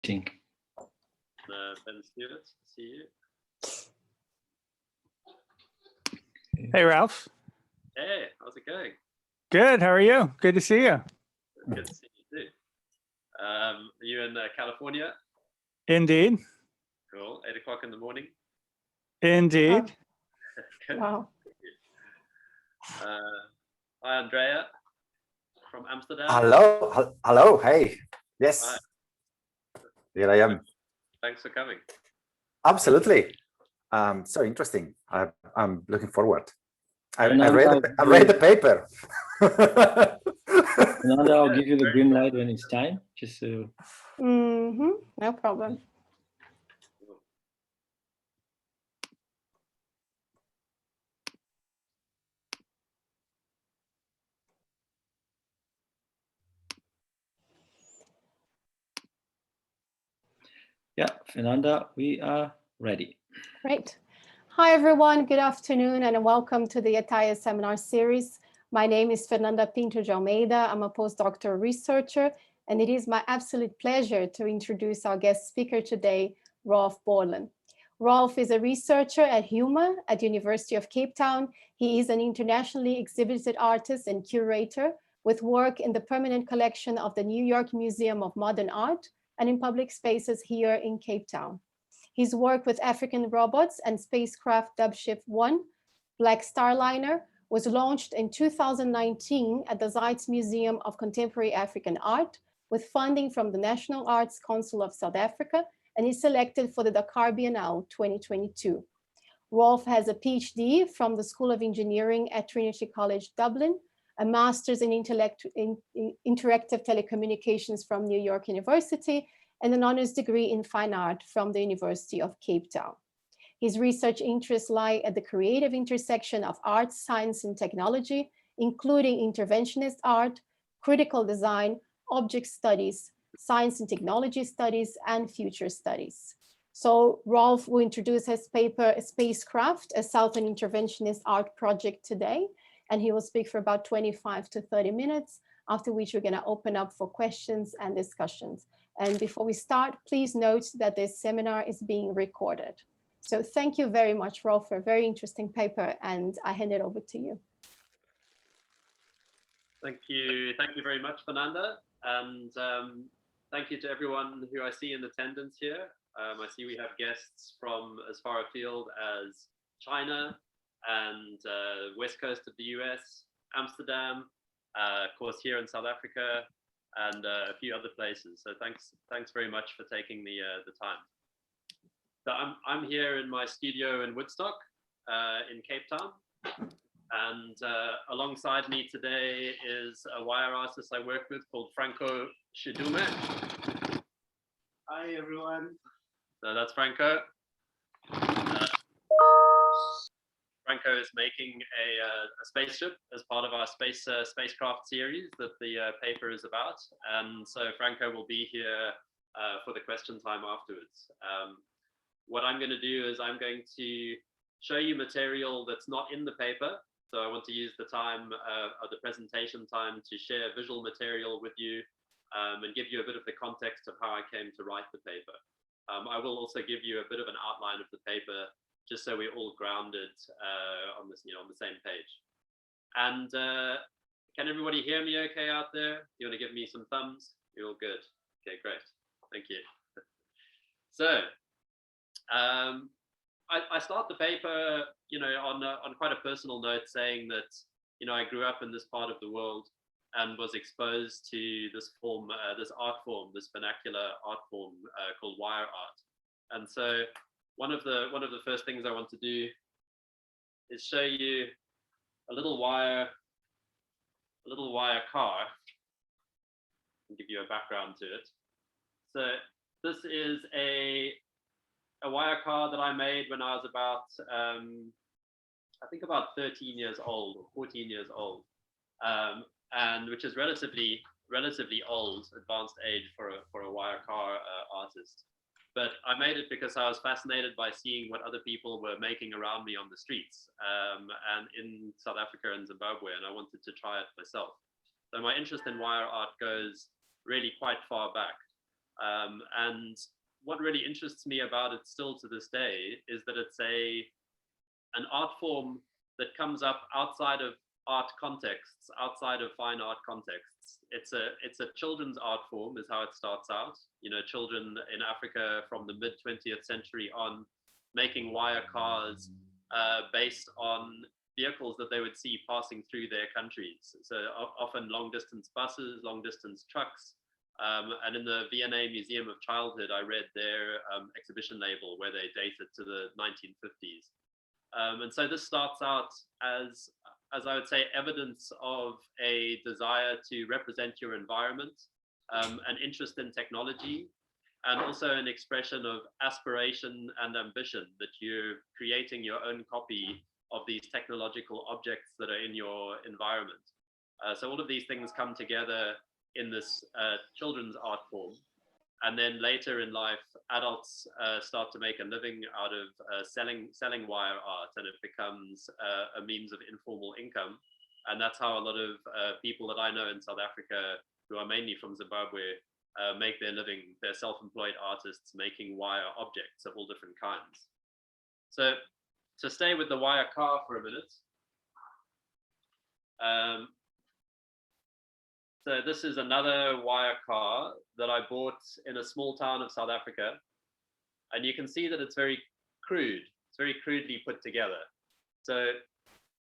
Ben Stewart, see you. Hey, Ralph. Hey, how's it going? Good. How are you? Good to see you. Good to see you too. Are you in California? Indeed. Cool. 8 o'clock in the morning. Indeed. Good. Wow. Hi, Andrea from Amsterdam. Hello. Hey. Yes. Hi. Here I am. Thanks for coming. Absolutely. So interesting. I'm looking forward. I read the paper. Fernanda, I'll give you the green light when it's time. Just so. No problem. Yeah, Fernanda, we are ready. Great. Hi, everyone. Good afternoon and welcome to the ATAIA seminar series. My name is Fernanda Pinto de Almeida. I'm a postdoctoral researcher, and it is my absolute pleasure to introduce our guest speaker today, Rolf Borland. Rolf is a researcher at HUMA at the University of Cape Town. He is an internationally exhibited artist and curator with work in the permanent collection of the New York Museum of Modern Art and in public spaces here in Cape Town. His work with African robots and spacecraft Dubship 1, Black Starliner, was launched in 2019 at the Zeitz Museum of Contemporary African Art with funding from the National Arts Council of South Africa and is selected for the Dakar Biennale 2022. Rolf has a PhD from the School of Engineering at Trinity College Dublin, a master's in interactive telecommunications from New York University, and an honors degree in fine art from the University of Cape Town. His research interests lie at the creative intersection of art, science, and technology, including interventionist art, critical design, object studies, science and technology studies, and future studies. So Rolf will introduce his paper, Spacecraft, a Southern Interventionist Art Project today, and he will speak for about 25 to 30 minutes, after which we're gonna open up for questions and discussions. And before we start, please note that this seminar is being recorded. So thank you very much, Rolf, for a very interesting paper, and I hand it over to you. Thank you very much, Fernanda, and thank you to everyone who I see in attendance here. I see we have guests from as far afield as China and west coast of the US, Amsterdam, of course here in South Africa, and a few other places. So thanks very much for taking the time. So I'm here in my studio in Woodstock, in Cape Town, and alongside me today is a wire artist I work with called Franco Shidume. Hi everyone. So that's Franco. Franco is making a spaceship as part of our spacecraft series that the paper is about, and so Franco will be here for the question time afterwards. What I'm going to do is I'm going to show you material that's not in the paper, so I want to use the time of the presentation time to share visual material with you and give you a bit of the context of how I came to write the paper. I will also give you a bit of an outline of the paper, just so we're all grounded on this, on the same page. And can everybody hear me okay out there? You want to give me some thumbs? You're all good. Okay, great. Thank you. So I start the paper, on quite a personal note, saying that, I grew up in this part of the world and was exposed to this form, this art form, this vernacular art form called wire art. And so one of the first things I want to do is show you a little wire car and give you a background to it. So this is a wire car that I made when I was about, I think about 13 years old or 14 years old, and which is relatively old, advanced age for a wire car artist. But I made it because I was fascinated by seeing what other people were making around me on the streets, and in South Africa and Zimbabwe, and I wanted to try it myself. So my interest in wire art goes really quite far back. And what really interests me about it still to this day is that it's an art form that comes up outside of art contexts, outside of fine art contexts. It's a children's art form is how it starts out. You know, children in Africa from the mid 20th century on making wire cars based on vehicles that they would see passing through their countries. So often long distance buses, long distance trucks. And in the V&A Museum of Childhood, I read their exhibition label where they date it to the 1950s. And so this starts out as I would say, evidence of a desire to represent your environment, an interest in technology, and also an expression of aspiration and ambition that you're creating your own copy of these technological objects that are in your environment. So all of these things come together in this children's art form. And then later in life, adults start to make a living out of selling wire art, and it becomes a means of informal income. And that's how a lot of people that I know in South Africa, who are mainly from Zimbabwe, make their living. They're self-employed artists making wire objects of all different kinds. So to stay with the wire car for a minute, so this is another wire car that I bought in a small town of South Africa. And you can see that it's very crude. It's very crudely put together. So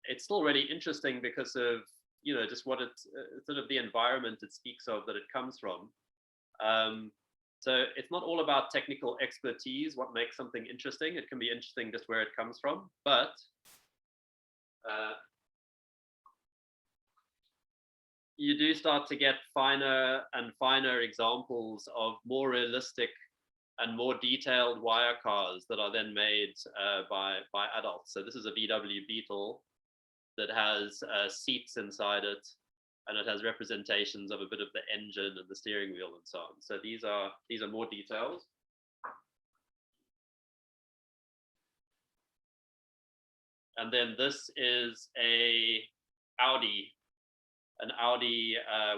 it's still really interesting because of, you know, just what it's sort of the environment it speaks of that it comes from. So it's not all about technical expertise, what makes something interesting. It can be interesting just where it comes from, but you do start to get finer and finer examples of more realistic and more detailed wire cars that are then made by adults. So this is a VW Beetle that has seats inside it, and it has representations of a bit of the engine and the steering wheel and so on. So these are more details. And then this is an Audi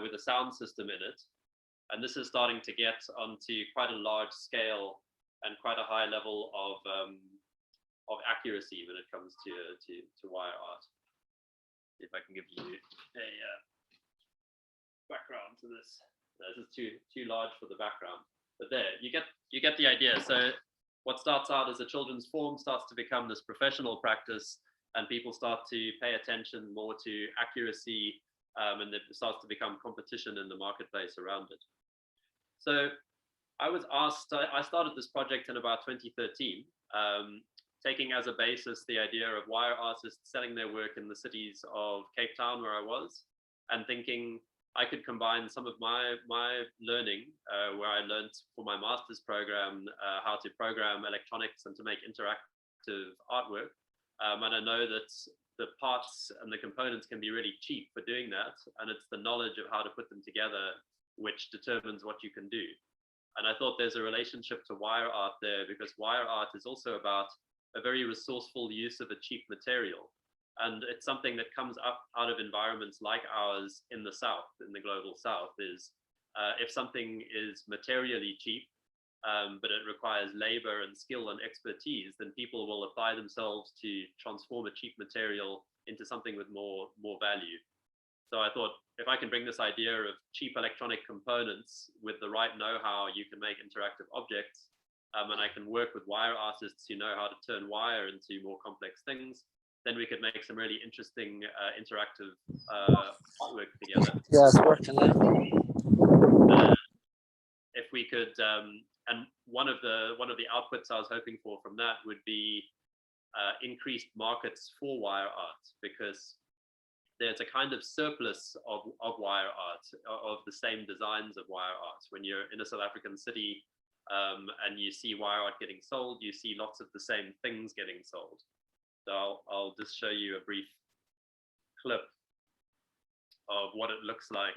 with a sound system in it. And this is starting to get onto quite a large scale and quite a high level of accuracy when it comes to wire art. If I can give you a background to this. This is too large for the background, but there you get the idea. So what starts out as a children's form starts to become this professional practice, and people start to pay attention more to accuracy, and it starts to become competition in the marketplace around it. So I was asked, I started this project in about 2013, taking as a basis the idea of wire artists selling their work in the cities of Cape Town, where I was, and thinking I could combine some of my learning, where I learned for my master's program how to program electronics and to make interactive artwork. And I know that the parts and the components can be really cheap for doing that, and it's the knowledge of how to put them together which determines what you can do. And I thought there's a relationship to wire art there, because wire art is also about a very resourceful use of a cheap material. And it's something that comes up out of environments like ours in the South, in the global South, is if something is materially cheap, but it requires labor and skill and expertise, then people will apply themselves to transform a cheap material into something with more value. So I thought, if I can bring this idea of cheap electronic components with the right know-how, you can make interactive objects, and I can work with wire artists who know how to turn wire into more complex things, then we could make some really interesting interactive artwork together. Yeah, it's working now. If we could, and one of the outputs I was hoping for from that would be increased markets for wire art, because there's a kind of surplus of wire art, of the same designs of wire art. When you're in a South African city and you see wire art getting sold, you see lots of the same things getting sold. So I'll just show you a brief clip of what it looks like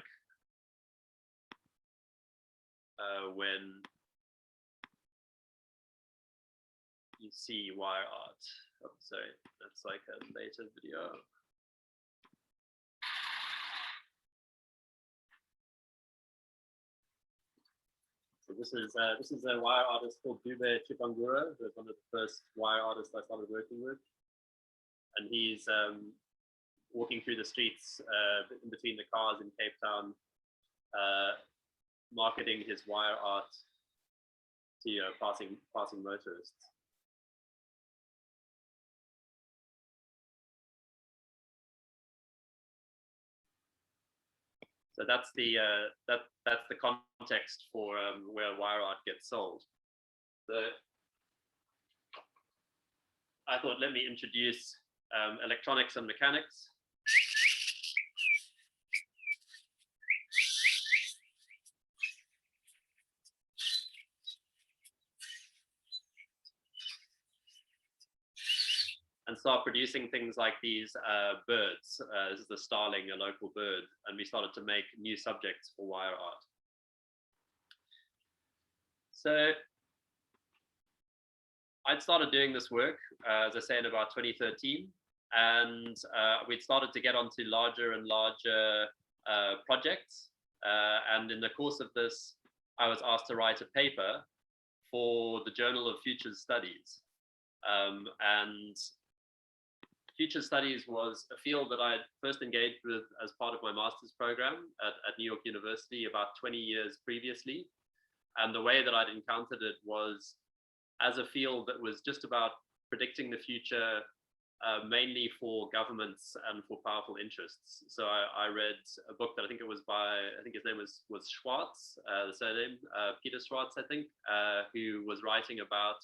when you see wire art. Oh, sorry, that's like a later video. So this is a wire artist called Dube Chipangura, who was one of the first wire artists I started working with. And he's walking through the streets in between the cars in Cape Town, marketing his wire art to passing motorists. So that's the context for where wire art gets sold. So I thought, let me introduce electronics and mechanics. And start producing things like these birds. This is the starling, a local bird, and we started to make new subjects for wire art. So I'd started doing this work, as I say, in about 2013, and we'd started to get onto larger and larger projects. And in the course of this, I was asked to write a paper for the Journal of Futures Studies. And Futures Studies was a field that I had first engaged with as part of my master's program at New York University about 20 years previously. And the way that I'd encountered it was as a field that was just about predicting the future, mainly for governments and for powerful interests. So I read a book that I think it was by, I think his name was Schwartz, the surname, Peter Schwartz, I think, who was writing about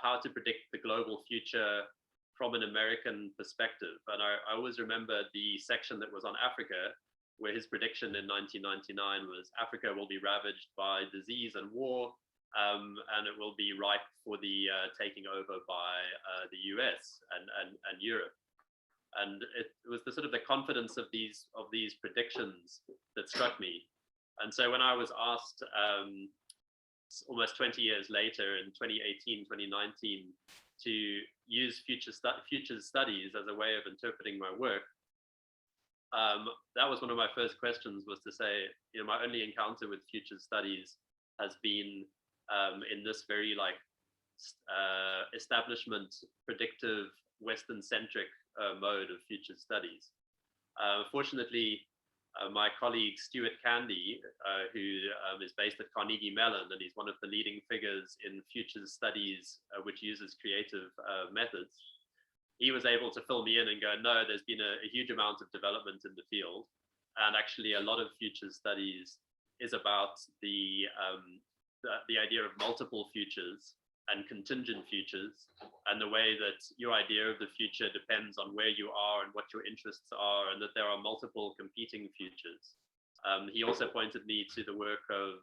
how to predict the global future from an American perspective. And I always remember the section that was on Africa, where his prediction in 1999 was Africa will be ravaged by disease and war, and it will be ripe for the taking over by the US and Europe. And it was the sort of the confidence of these predictions that struck me. And so when I was asked almost 20 years later in 2018, 2019, to use futures studies as a way of interpreting my work, that was one of my first questions, was to say, my only encounter with futures studies has been in this very establishment predictive Western-centric mode of futures studies. Fortunately, my colleague Stuart Candy, who is based at Carnegie Mellon, and he's one of the leading figures in futures studies, which uses creative methods, he was able to fill me in and go, no, there's been a huge amount of development in the field. And actually a lot of futures studies is about the idea of multiple futures and contingent futures, and the way that your idea of the future depends on where you are and what your interests are, and that there are multiple competing futures. He also pointed me to the work of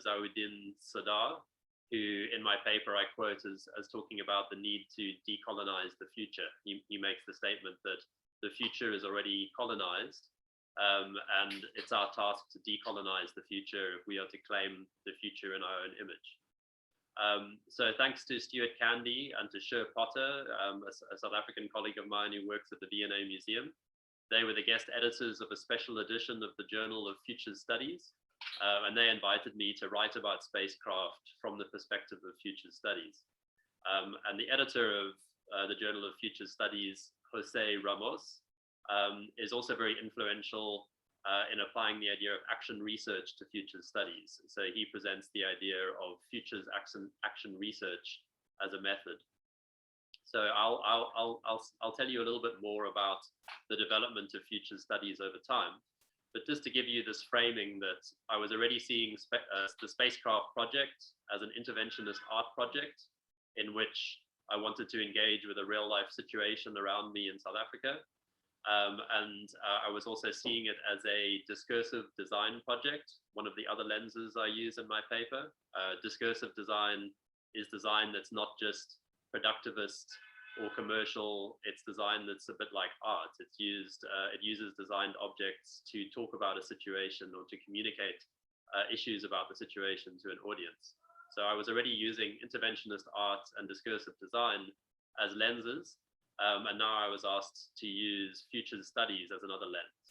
Zawuddin Sadar, who in my paper I quote as talking about the need to decolonize the future. He makes the statement that the future is already colonized, and it's our task to decolonize the future if we are to claim the future in our own image. So thanks to Stuart Candy and to Sher Potter, a South African colleague of mine who works at the V&A Museum. They were the guest editors of a special edition of the Journal of Futures Studies, and they invited me to write about spacecraft from the perspective of futures studies. And the editor of the Journal of Futures Studies, Jose Ramos, is also very influential in applying the idea of action research to futures studies. So he presents the idea of futures action research as a method. So I'll tell you a little bit more about the development of futures studies over time. But just to give you this framing, that I was already seeing the spacecraft project as an interventionist art project in which I wanted to engage with a real life situation around me in South Africa. And I was also seeing it as a discursive design project, one of the other lenses I use in my paper. Discursive design is design that's not just productivist or commercial, it's design that's a bit like art. It uses designed objects to talk about a situation or to communicate issues about the situation to an audience. So I was already using interventionist art and discursive design as lenses. And now I was asked to use futures studies as another lens.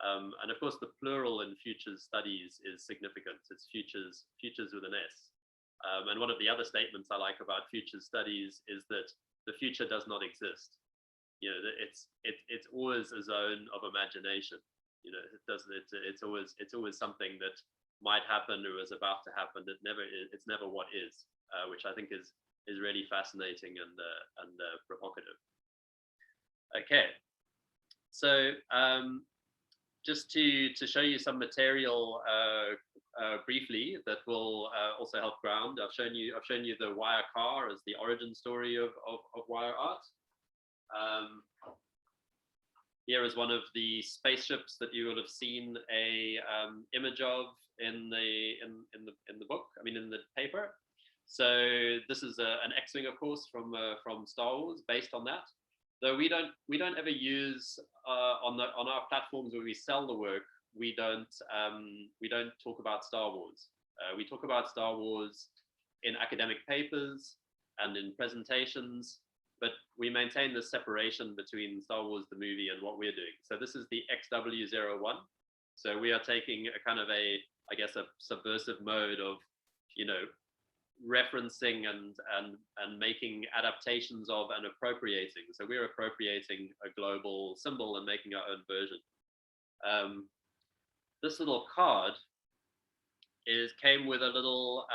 And of course, the plural in futures studies is significant. It's futures with an S. And one of the other statements I like about futures studies is that the future does not exist. You know, it's always a zone of imagination. You know, it's always something that might happen or is about to happen. It's never what is, which I think is really fascinating and provocative. Okay, so just to show you some material briefly that will also help ground. I've shown you the wire car as the origin story of wire art. Here is one of the spaceships that you will have seen a image of in the book. I mean, in the paper. So this is an X-wing, of course, from Star Wars, based on that. Though we don't ever use on our platforms where we sell the work. We don't talk about Star Wars. We talk about Star Wars in academic papers and in presentations, but we maintain the separation between Star Wars the movie and what we're doing. So this is the XW01. So we are taking a kind of a subversive mode of, you know, referencing and making adaptations of and appropriating. So we're appropriating a global symbol and making our own version. This little card came with a little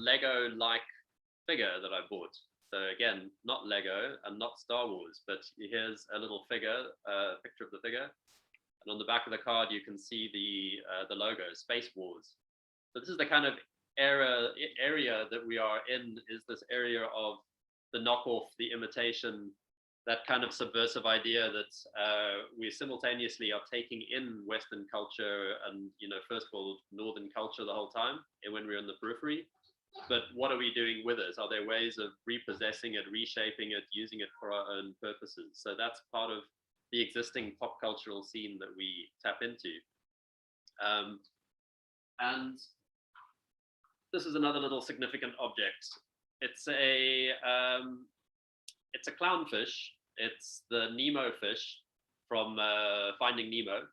Lego-like figure that I bought. So again, not Lego and not Star Wars, but here's a little figure, picture of the figure, and on the back of the card you can see the logo, Space Wars. So this is the kind of area that we are in, is this area of the knockoff, the imitation, that kind of subversive idea that we simultaneously are taking in Western culture and, you know, first of all, Northern culture the whole time, and when we're in the periphery. But what are we doing with it? Are there ways of repossessing it, reshaping it, using it for our own purposes? So that's part of the existing pop cultural scene that we tap into. And this is another little significant object. It's a clownfish. It's the Nemo fish from Finding Nemo.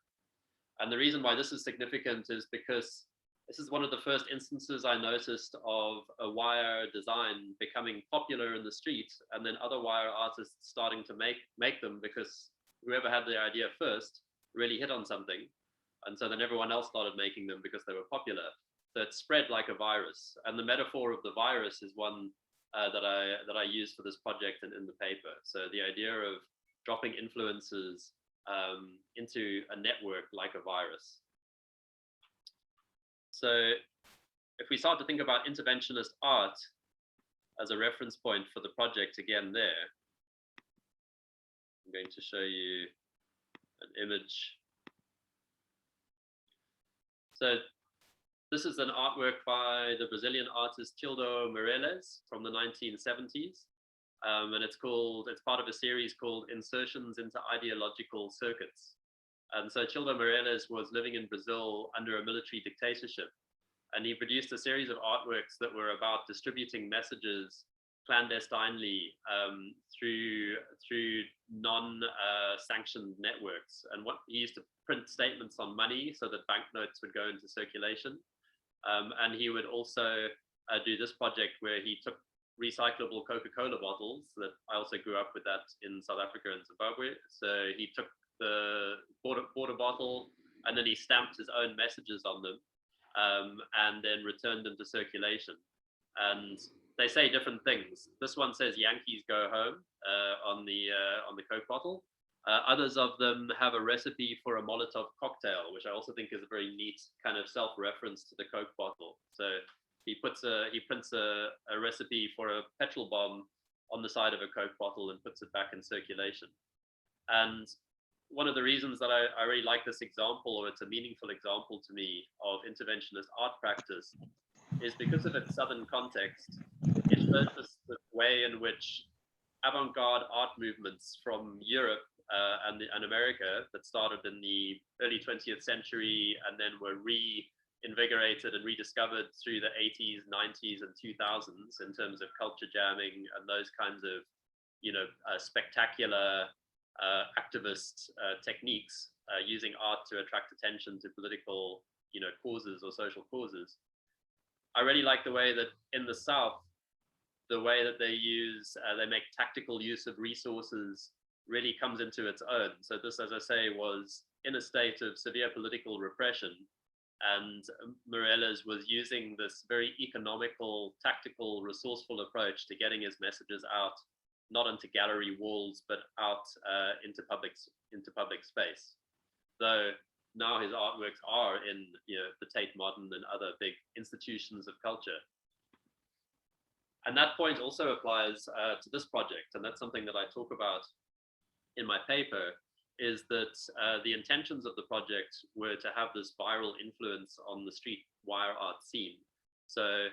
And the reason why this is significant is because this is one of the first instances I noticed of a wire design becoming popular in the street, and then other wire artists starting to make them, because whoever had the idea first really hit on something. And so then everyone else started making them because they were popular. So it spread like a virus. And the metaphor of the virus is one that I use for this project and in the paper. So the idea of dropping influences into a network like a virus. So if we start to think about interventionist art as a reference point for the project again there, I'm going to show you an image. So this is an artwork by the Brazilian artist Childo Meirelles from the 1970s. And it's part of a series called Insertions into Ideological Circuits. And so Childo Meirelles was living in Brazil under a military dictatorship. And he produced a series of artworks that were about distributing messages clandestinely through non-sanctioned networks. And what he used to print statements on money so that banknotes would go into circulation. And he would also do this project where he took recyclable Coca-Cola bottles. That I also grew up with that in South Africa and Zimbabwe. So he bought a bottle, and then he stamped his own messages on them, and then returned them to circulation. And they say different things. This one says "Yankees go home" on the Coke bottle. Others of them have a recipe for a Molotov cocktail, which I also think is a very neat kind of self-reference to the Coke bottle. So he prints a recipe for a petrol bomb on the side of a Coke bottle and puts it back in circulation. And one of the reasons that I really like this example, or it's a meaningful example to me, of interventionist art practice, is because of its southern context. It shows us the way in which avant-garde art movements from Europe and America that started in the early 20th century and then were reinvigorated and rediscovered through the 80s, 90s, and 2000s in terms of culture jamming and those kinds of, you know, spectacular activist techniques using art to attract attention to political, causes or social causes. I really like the way that in the South, the way that they use, they make tactical use of resources really comes into its own. So this, as I say, was in a state of severe political repression, and Morelos was using this very economical, tactical, resourceful approach to getting his messages out, not into gallery walls, but out into public space. Though now his artworks are in the Tate Modern and other big institutions of culture. And that point also applies to this project, and that's something that I talk about in my paper, is that the intentions of the project were to have this viral influence on the street wire art scene. So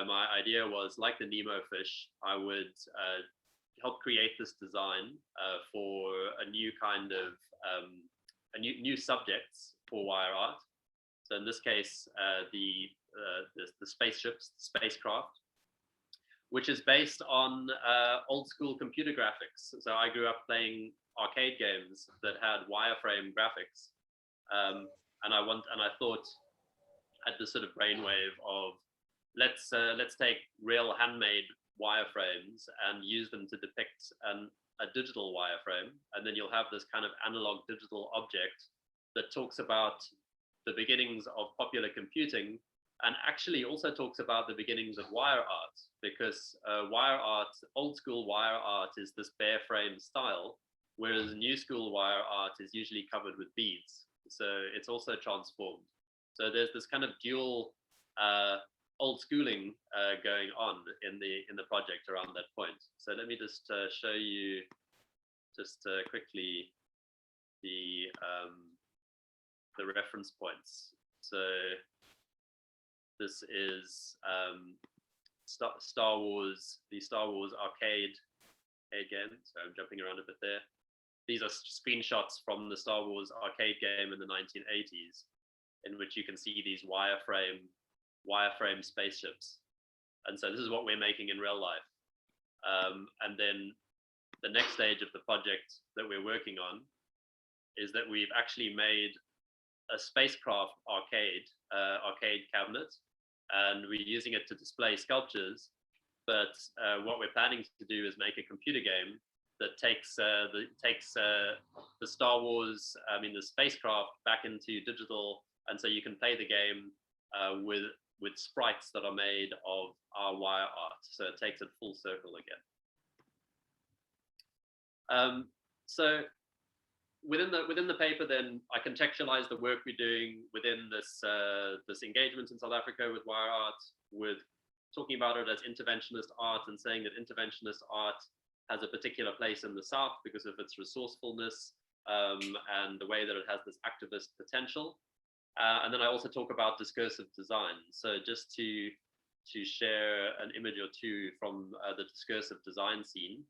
my idea was, like the Nemo fish, I would help create this design for a new kind of new subjects for wire art. So in this case, the spaceships, spacecraft, which is based on old school computer graphics. So I grew up playing arcade games that had wireframe graphics, and I thought, had this sort of brainwave of let's take real handmade wireframes and use them to depict a digital wireframe, and then you'll have this kind of analog digital object that talks about the beginnings of popular computing, and actually also talks about the beginnings of wire art, because wire art, old school wire art, is this bare frame style, whereas new school wire art is usually covered with beads. So it's also transformed. So there's this kind of dual old schooling going on in the project around that point. So let me just show you just quickly the reference points. So this is Star Wars, the Star Wars arcade game. So I'm jumping around a bit there. These are screenshots from the Star Wars arcade game in the 1980s, in which you can see these wireframe spaceships. And so this is what we're making in real life. And then the next stage of the project that we're working on is that we've actually made a spacecraft arcade cabinet, and we're using it to display sculptures. But what we're planning to do is make a computer game that takes the Star Wars, the spacecraft back into digital, and so you can play the game with sprites that are made of our wire art. So it takes it full circle again. So within the paper, then I contextualize the work we're doing within this engagement in South Africa with wire art, with talking about it as interventionist art, and saying that interventionist art has a particular place in the South because of its resourcefulness and the way that it has this activist potential. And then I also talk about discursive design. So just to share an image or two from the discursive design scene.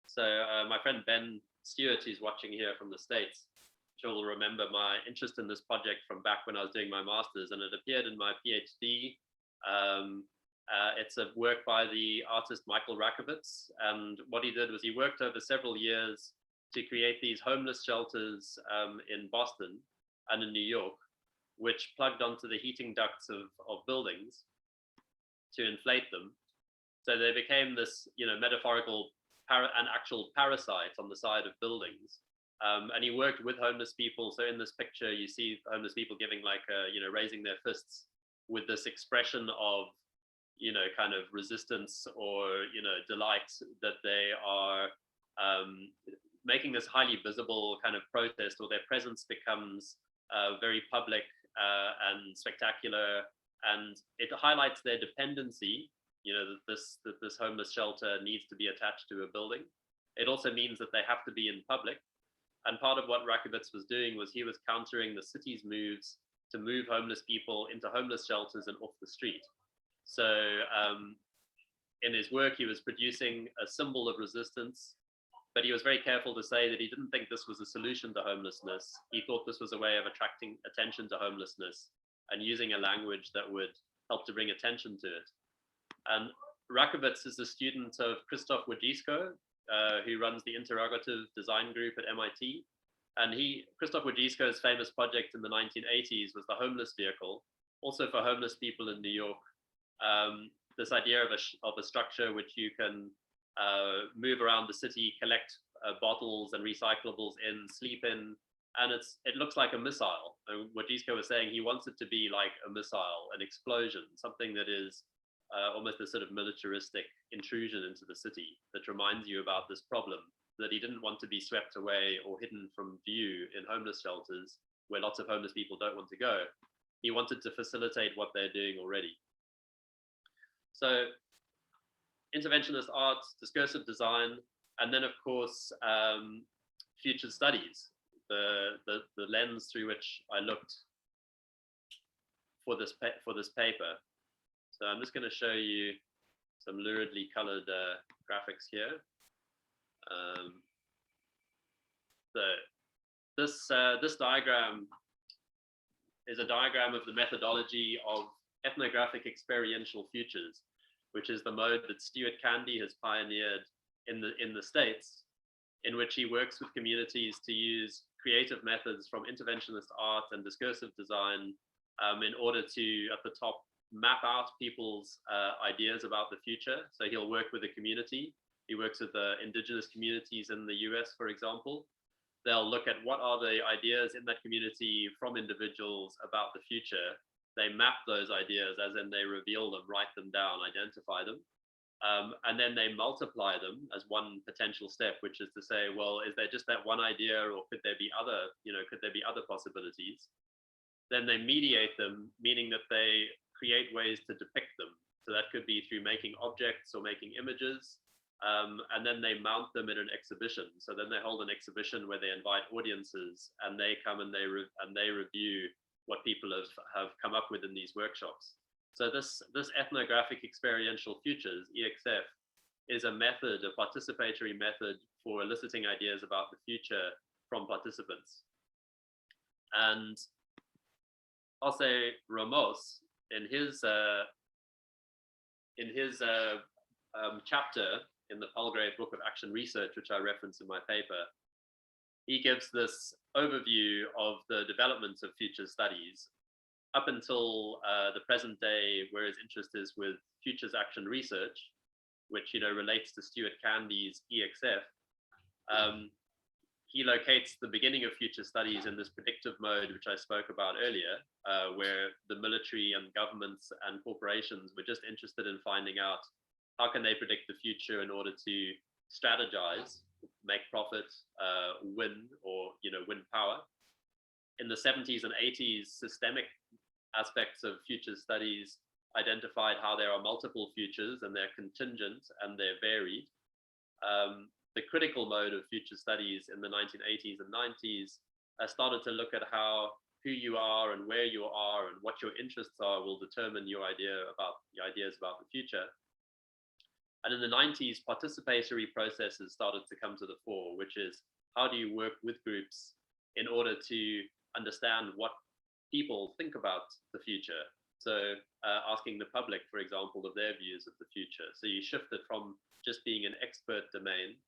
So my friend Ben Stewart, who's watching here from the States, will remember my interest in this project from back when I was doing my master's, and it appeared in my PhD. It's a work by the artist Michael Rakowitz, and what he did was he worked over several years to create these homeless shelters in Boston and in New York, which plugged onto the heating ducts of buildings to inflate them. So they became this, metaphorical and actual parasite on the side of buildings. And he worked with homeless people. So in this picture, you see homeless people giving raising their fists with this expression of, kind of resistance or, delight that they are making this highly visible kind of protest, or their presence becomes very public and spectacular. And it highlights their dependency, that this homeless shelter needs to be attached to a building. It also means that they have to be in public. And part of what Rakowitz was doing was he was countering the city's moves to move homeless people into homeless shelters and off the street. So in his work, he was producing a symbol of resistance, but he was very careful to say that he didn't think this was a solution to homelessness. He thought this was a way of attracting attention to homelessness and using a language that would help to bring attention to it. And Rakowitz is a student of Krzysztof Wodzisko, who runs the Interrogative Design Group at MIT. And Krzysztof Wodzisko's famous project in the 1980s was the homeless vehicle, also for homeless people in New York. This idea of a structure which you can move around the city, collect bottles and recyclables in, sleep in, and it looks like a missile. And Wodzisko was saying he wants it to be like a missile, an explosion, something that is almost a sort of militaristic intrusion into the city that reminds you about this problem that he didn't want to be swept away or hidden from view in homeless shelters where lots of homeless people don't want to go. He wanted to facilitate what they're doing already. So interventionist art, discursive design, and then of course, future studies, the lens through which I looked for this paper. So I'm just going to show you some luridly colored graphics here. This diagram is a diagram of the methodology of ethnographic experiential futures, which is the mode that Stuart Candy has pioneered in the States, in which he works with communities to use creative methods from interventionist art and discursive design in order to, at the top, map out people's ideas about the future. So he'll work with a community. He works with the indigenous communities in the US, for example. They'll look at what are the ideas in that community from individuals about the future. They map those ideas, as in they reveal them, write them down, identify them. And then they multiply them as one potential step, which is to say, well, is there just that one idea, or could there be other possibilities? Then they mediate them, meaning that they create ways to depict them. So that could be through making objects or making images. And then they mount them in an exhibition. So then they hold an exhibition where they invite audiences, and they come and they review what people have come up with in these workshops. So this ethnographic experiential futures, EXF, is a method, a participatory method for eliciting ideas about the future from participants. And Jose Ramos, in his chapter in the Palgrave Book of Action Research, which I reference in my paper, he gives this overview of the development of future studies up until the present day, where his interest is with futures action research, which relates to Stuart Candy's EXF. He locates the beginning of future studies in this predictive mode, which I spoke about earlier, where the military and governments and corporations were just interested in finding out how can they predict the future in order to strategize, make profit, win, or win power. In the 70s and 80s, systemic aspects of future studies identified how there are multiple futures and they're contingent and they're varied. The critical mode of future studies in the 1980s and 90s started to look at how who you are and where you are and what your interests are will determine your ideas about the future. And in the 90s, participatory processes started to come to the fore, which is how do you work with groups in order to understand what people think about the future. So asking the public, for example, of their views of the future. So you shifted from just being an expert domain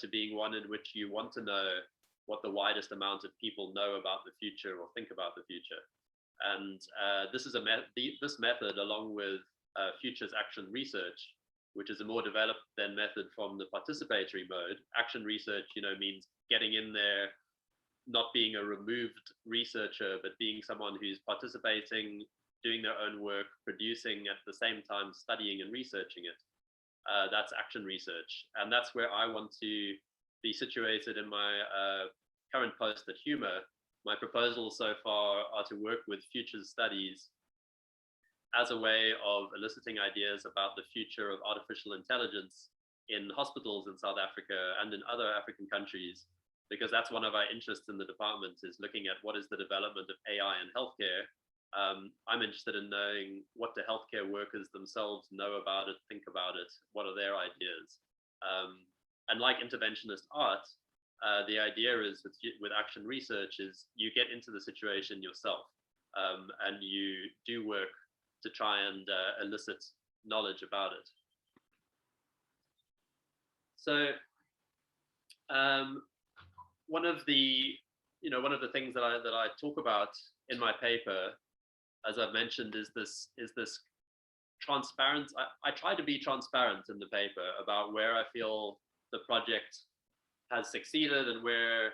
to being one in which you want to know what the widest amount of people know about the future or think about the future. And this is this method, along with futures action research, which is a more developed then method from the participatory mode. Action research, means getting in there, not being a removed researcher, but being someone who's participating, doing their own work, producing at the same time, studying and researching it. That's action research. And that's where I want to be situated in my current post at Humor. My proposals so far are to work with futures studies as a way of eliciting ideas about the future of artificial intelligence in hospitals in South Africa and in other African countries, because that's one of our interests in the department, is looking at what is the development of AI in healthcare. I'm interested in knowing what the healthcare workers themselves know about it, think about it, what are their ideas. And like interventionist art, the idea is with action research is you get into the situation yourself, and you do work to try and elicit knowledge about it. So one of the things that I talk about in my paper, as I've mentioned, is this transparent. I try to be transparent in the paper about where I feel the project has succeeded and where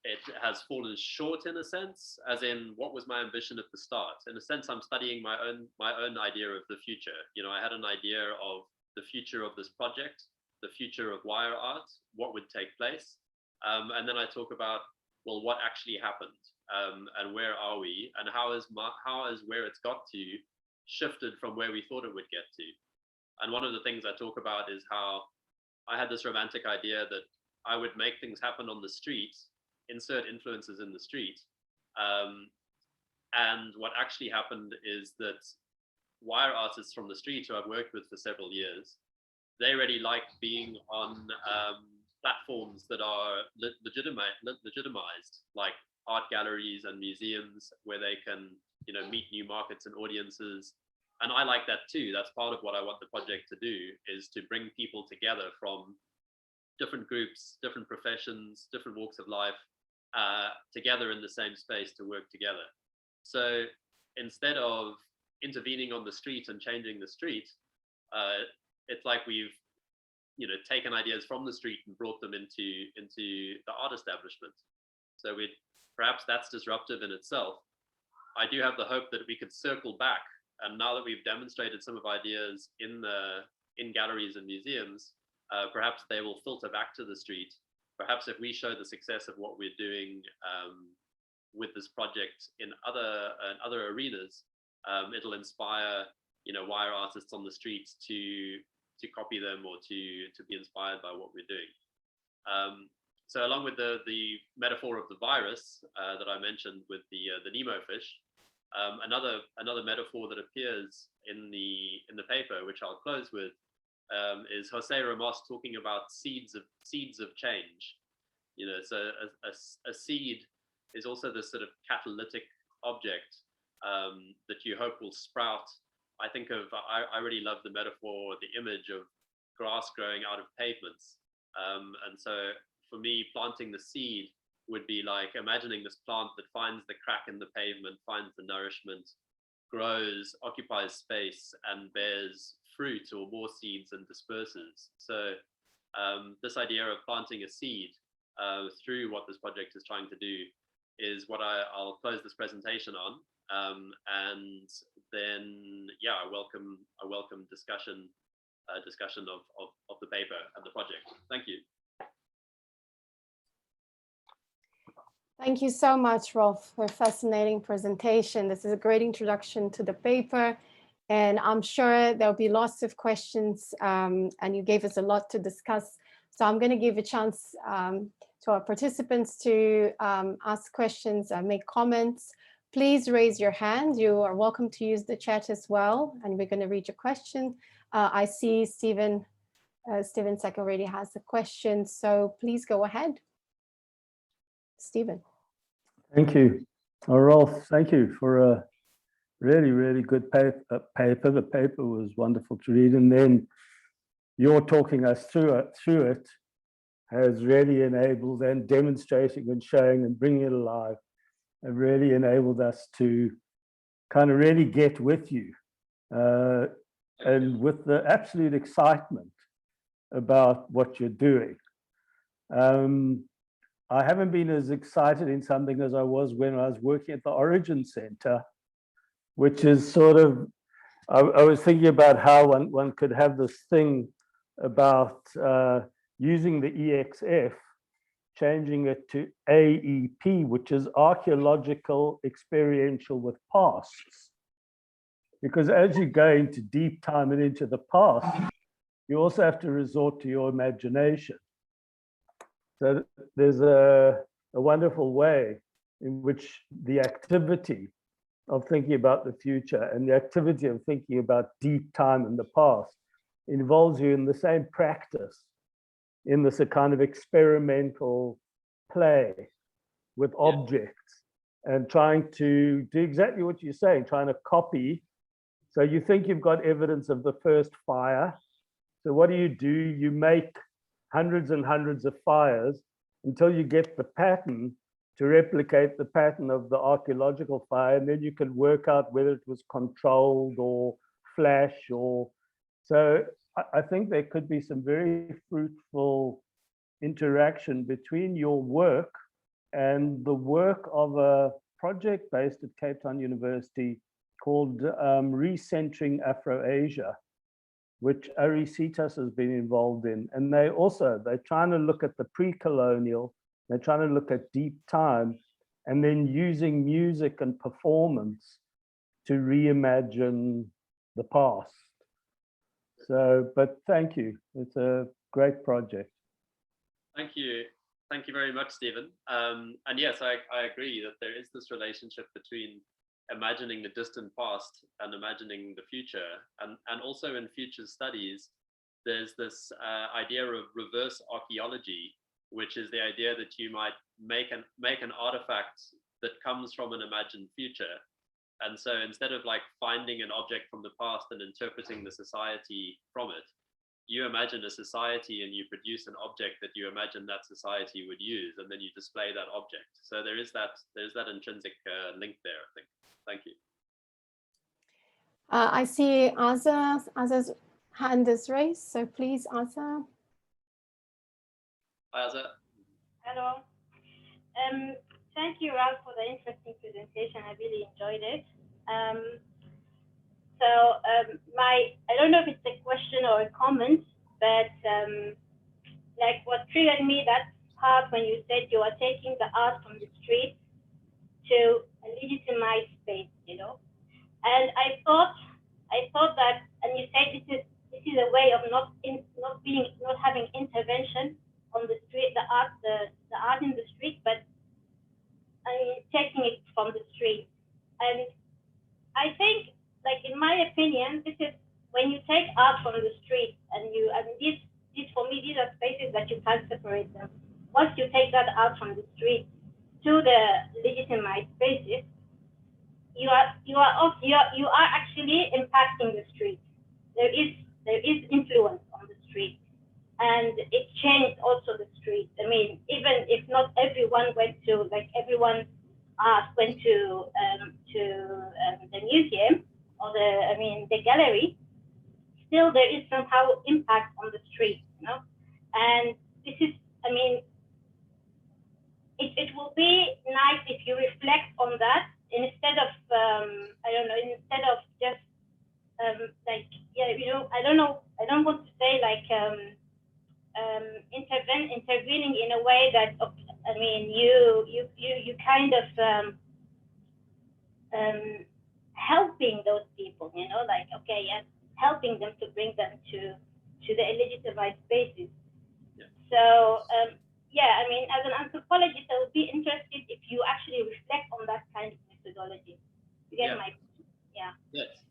it has fallen short, in a sense, as in what was my ambition at the start. In a sense, I'm studying my own idea of the future. I had an idea of the future of this project, the future of wire art, what would take place, and then I talk about, well, what actually happened, and where are we, and how is where it's got to shifted from where we thought it would get to. And one of the things I talk about is how I had this romantic idea that I would make things happen on the street, insert influences in the street. And what actually happened is that wire artists from the street who I've worked with for several years, they really like being on platforms that are legitimized, like art galleries and museums, where they can meet new markets and audiences. And I like that too. That's part of what I want the project to do, is to bring people together from different groups, different professions, different walks of life, together in the same space to work together. So instead of intervening on the street and changing the street, it's like we've taken ideas from the street and brought them into the art establishment. So perhaps that's disruptive in itself. I do have the hope that we could circle back, and now that we've demonstrated some of ideas in galleries and museums, perhaps they will filter back to the street. Perhaps if we show the success of what we're doing with this project in other arenas, it'll inspire wire artists on the streets to copy them, or to be inspired by what we're doing. So along with the metaphor of the virus that I mentioned with the Nemo fish, another metaphor that appears in the paper, which I'll close with, is Jose Ramos talking about seeds of change. So a seed is also this sort of catalytic object that you hope will sprout. I really love the metaphor, the image of grass growing out of pavements. And so for me, planting the seed would be like imagining this plant that finds the crack in the pavement, finds the nourishment, grows, occupies space, and bears fruit or more seeds and disperses. So this idea of planting a seed through what this project is trying to do is what I'll close this presentation on. And then, yeah, I welcome discussion of the paper and the project. Thank you. Thank you so much, Rolf, for a fascinating presentation. This is a great introduction to the paper, and I'm sure there'll be lots of questions, and you gave us a lot to discuss. So I'm going to give a chance to our participants to ask questions and make comments. Please raise your hand. You are welcome to use the chat as well, and we're going to read your question. I see Stephen Seck already has a question, so please go ahead. Stephen. Thank you. Rolf, thank you for a really, really good paper. The paper was wonderful to read, and then your talking us through it has really enabled, and demonstrating and showing and bringing it alive, and really enabled us to kind of really get with you and with the absolute excitement about what you're doing. I haven't been as excited in something as I was when I was working at the Origin Center, which is sort of, I was thinking about how one could have this thing about using the EXF, changing it to AEP, which is archaeological experiential with pasts. Because as you go into deep time and into the past, you also have to resort to your imagination. So there's a wonderful way in which the activity of thinking about the future and the activity of thinking about deep time in the past involves you in the same practice, in this kind of experimental play with objects, and trying to do exactly what you're saying, trying to copy So you think you've got evidence of the first fire. So what do? You make hundreds and hundreds of fires until you get the pattern to replicate the pattern of the archaeological fire, and then you can work out whether it was controlled or flash or so. I think there could be some very fruitful interaction between your work and the work of a project based at Cape Town University called Recentering Afro-Asia, which Ari Cetas has been involved in. And they're trying to look at the pre-colonial, they're trying to look at deep time, and then using music and performance to reimagine the past. So, but thank you. It's a great project. Thank you. Thank you very much, Stephen. And yes, I agree that there is this relationship between imagining the distant past and imagining the future. And also in future studies, there's this idea of reverse archaeology, which is the idea that you might make an artifact that comes from an imagined future. And so instead of like finding an object from the past and interpreting the society from it, you imagine a society and you produce an object that you imagine that society would use, and then you display that object. So there's that intrinsic link there, I think. Thank you. I see Aza's hand is raised, so please, Aza. Hi, Aza. Hello. Thank you, Ralph, for the interesting presentation. I really enjoyed it. I don't know if it's a question or a comment, but like what triggered me that part when you said you are taking the art from the street to a legitimized space, you know. And I thought that, and you said this is a way of not having intervention on the street, the art in the street, but I mean taking it from the street. And I think, like in my opinion, this is when you take art from the street and these for me, these are spaces that you can't separate them. Once you take that art from the street to the legitimized spaces, you are actually impacting the street. There is influence on the street, and it changed also the street. I mean, even if not everyone went to, like everyone went to the museum or the gallery, still there is somehow impact on the street, you know. And this is, I mean, it will be nice if you reflect on that instead of instead of just like, yeah, you know, I don't want to say like intervening in a way that, I mean, you kind of helping those people, you know, like, okay, yes, helping them to bring them to the illegitimized spaces. Yeah. So yeah, I mean, as an anthropologist, I would be interested if you actually reflect on that kind of methodology. You get my, yeah. Yes.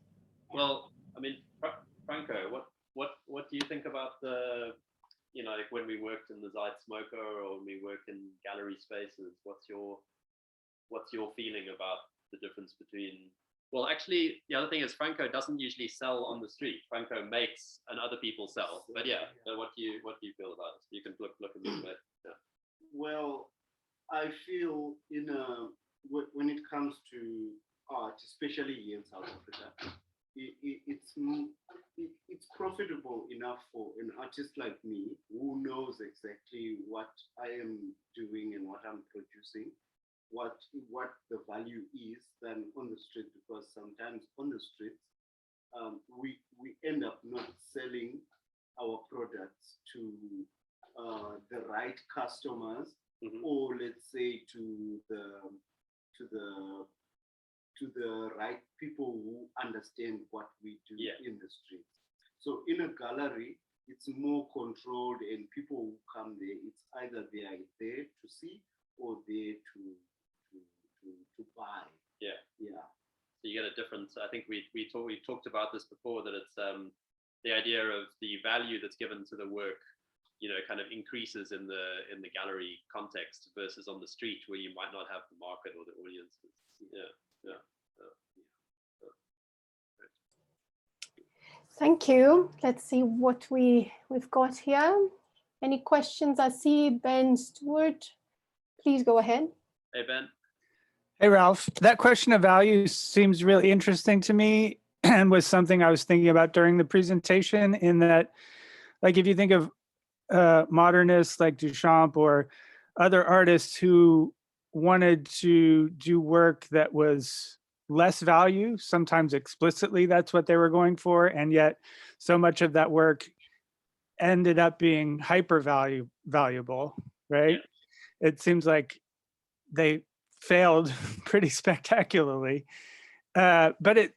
Well, I mean, Franco, what do you think about the, you know, like when we worked in the Zeit Smoker or when we work in gallery spaces, what's your feeling about the difference between, well, actually, the other thing is Franco doesn't usually sell on the street. Franco makes and other people sell. But yeah, so what do you feel about it? You can look at this way. Yeah. Well, I feel when it comes to art, especially here in South Africa, it's profitable enough for an artist like me who knows exactly what I am doing and what I'm producing, what the value is, than on the street, because sometimes on the streets we end up not selling our products to the right customers, or let's say to the right people who understand what we do in the streets. So in a gallery, it's more controlled, and people who come there, it's either they are there to see or there to buy. Yeah. Yeah. So you get a difference. I think we talked about this before, that it's the idea of the value that's given to the work, you know, kind of increases in the gallery context versus on the street where you might not have the market or the audiences. Yeah. Thank you. Let's see what we've got here. Any questions? I see Ben Stewart. Please go ahead. Hey, Ben. Hey, Ralph, that question of value seems really interesting to me and was something I was thinking about during the presentation, in that, like, if you think of modernists like Duchamp or other artists who wanted to do work that was less value, sometimes explicitly that's what they were going for, and yet so much of that work ended up being hyper valuable, right? Yeah. It seems like they failed pretty spectacularly. But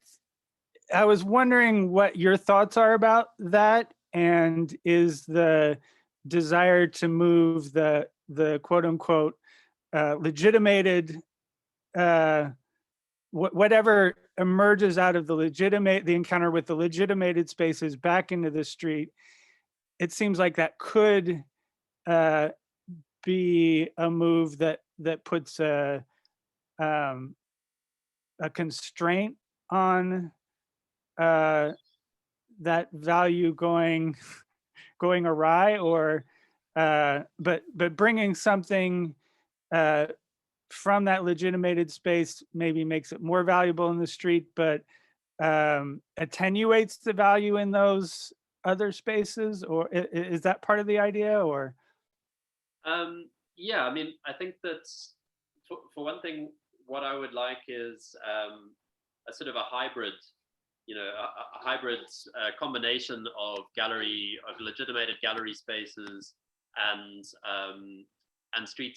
I was wondering what your thoughts are about that, and is the desire to move the quote unquote legitimated, whatever emerges out of the encounter with the legitimated spaces back into the street. It seems like that could be a move that puts a constraint on that value going awry, or but bringing something from that legitimated space maybe makes it more valuable in the street, but attenuates the value in those other spaces, or is that part of the idea? Or yeah, I mean, I think that for one thing, what I would like is a sort of a hybrid, a hybrid combination of legitimated gallery spaces and street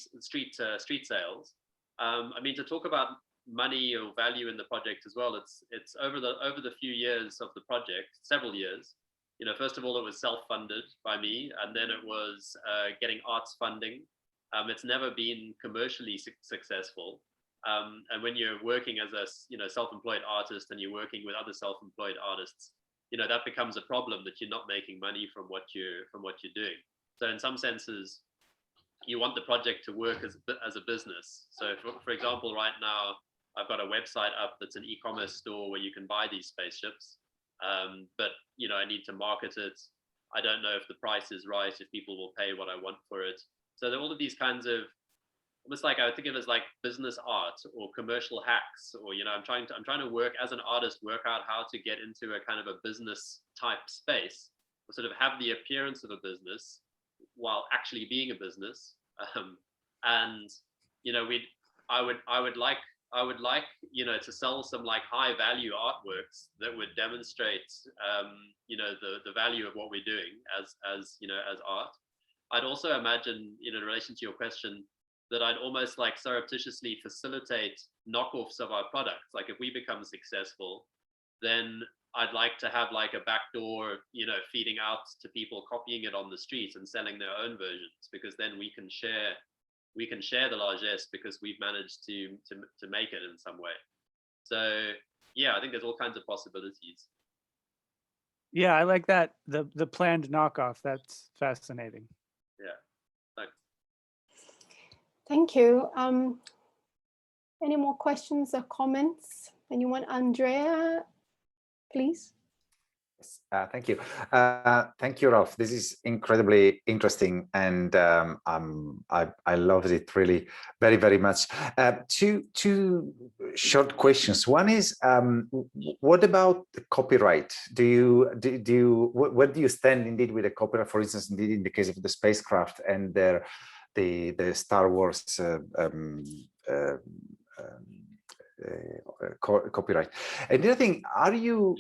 sales. I mean, to talk about money or value in the project as well, it's over the few years of the project, several years. First of all, it was self-funded by me, and then it was getting arts funding. It's never been commercially successful. And when you're working as a self-employed artist and you're working with other self-employed artists, that becomes a problem, that you're not making money from what you're doing. So in some senses, you want the project to work as a business. So for example, right now I've got a website up that's an e-commerce store where you can buy these spaceships, but I need to market it. I don't know if the price is right, if people will pay what I want for it. So there are all of these kinds of, almost like I would think of it as like business art or commercial hacks, or I'm trying to work as an artist, work out how to get into a kind of a business type space, or sort of have the appearance of a business while actually being a business. And I would like to sell some like high value artworks that would demonstrate the value of what we're doing as art. I'd also imagine, in relation to your question, that I'd almost like surreptitiously facilitate knockoffs of our products. Like if we become successful, then I'd like to have like a backdoor, feeding out to people copying it on the street and selling their own versions, because then we can share the largesse because we've managed to make it in some way. So yeah, I think there's all kinds of possibilities. Yeah, I like that, the planned knockoff. That's fascinating. Yeah, thanks. Thank you. Any more questions or comments? Anyone? Andrea, please. Yes, thank you. Thank you, Ralph. This is incredibly interesting, and I loved it really very, very much. Two short questions. One is, what about the copyright? Where do you stand indeed with the copyright? For instance, indeed in the case of the spacecraft and the Star Wars copyright. And the other thing, are you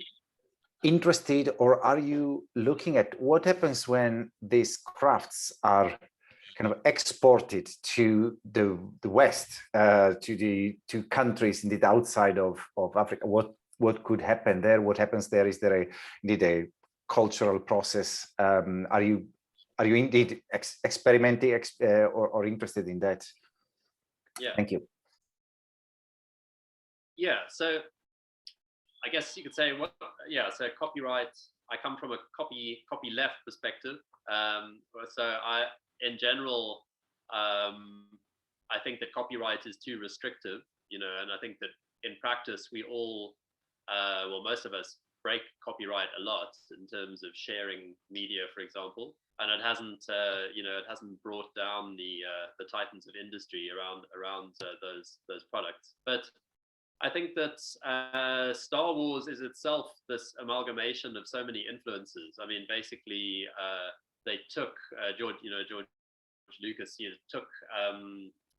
interested, or are you looking at what happens when these crafts are kind of exported to the West, to countries indeed outside of Africa? What could happen there? What happens there? Is there indeed a cultural process? Are you indeed experimenting or interested in that? Yeah. Thank you. Yeah. So I guess you could say, so copyright, I come from a copy left perspective. So in general, I think that copyright is too restrictive, and I think that in practice, we all, most of us break copyright a lot in terms of sharing media, for example, and it hasn't it hasn't brought down the titans of industry around those products. But I think that Star Wars is itself this amalgamation of so many influences. I mean, basically, they took George Lucas took